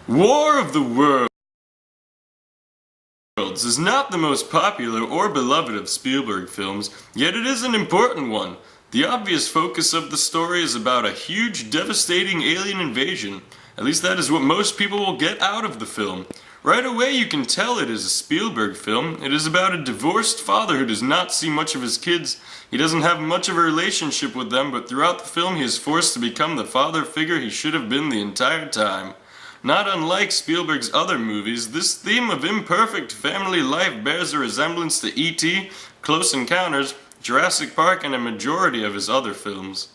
War of the Worlds is not the most popular or beloved of Spielberg films, yet it is an important one. The obvious focus of the story is about a huge, devastating alien invasion. At least that is what most people will get out of the film. Right away you can tell it is a Spielberg film. It is about a divorced father who does not see much of his kids. He doesn't have much of a relationship with them, but throughout the film he is forced to become the father figure he should have been the entire time. Not unlike Spielberg's other movies, this theme of imperfect family life bears a resemblance to E.T., Close Encounters, Jurassic Park, and a majority of his other films.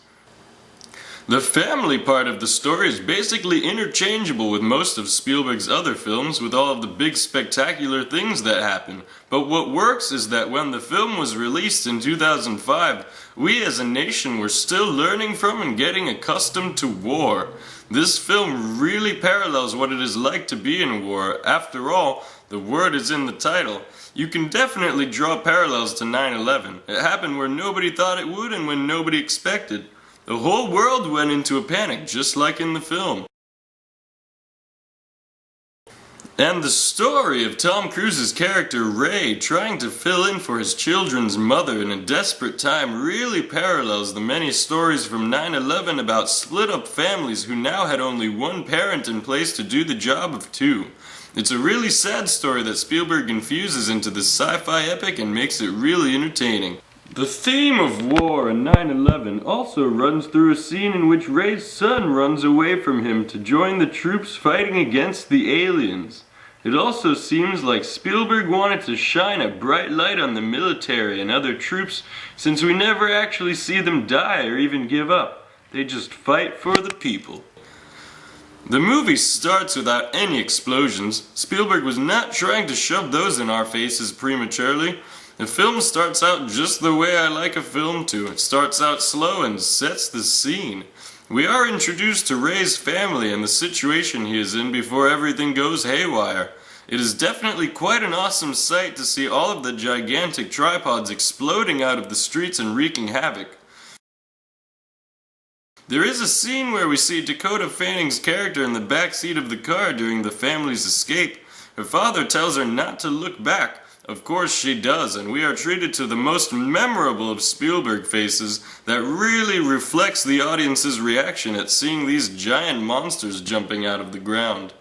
The family part of the story is basically interchangeable with most of Spielberg's other films, with all of the big spectacular things that happen. But what works is that when the film was released in 2005, we as a nation were still learning from and getting accustomed to war. This film really parallels what it is like to be in war. After all, the word is in the title. You can definitely draw parallels to 9/11. It happened where nobody thought it would and when nobody expected. The whole world went into a panic, just like in the film. And the story of Tom Cruise's character Ray trying to fill in for his children's mother in a desperate time really parallels the many stories from 9/11 about split-up families who now had only one parent in place to do the job of two. It's a really sad story that Spielberg infuses into this sci-fi epic and makes it really entertaining. The theme of war in 9/11 also runs through a scene in which Ray's son runs away from him to join the troops fighting against the aliens. It also seems like Spielberg wanted to shine a bright light on the military and other troops, since we never actually see them die or even give up. They just fight for the people. The movie starts without any explosions. Spielberg was not trying to shove those in our faces prematurely. The film starts out just the way I like a film to. It starts out slow and sets the scene. We are introduced to Ray's family and the situation he is in before everything goes haywire. It is definitely quite an awesome sight to see all of the gigantic tripods exploding out of the streets and wreaking havoc. There is a scene where we see Dakota Fanning's character in the back seat of the car during the family's escape. Her father tells her not to look back. Of course she does, and we are treated to the most memorable of Spielberg faces that really reflects the audience's reaction at seeing these giant monsters jumping out of the ground.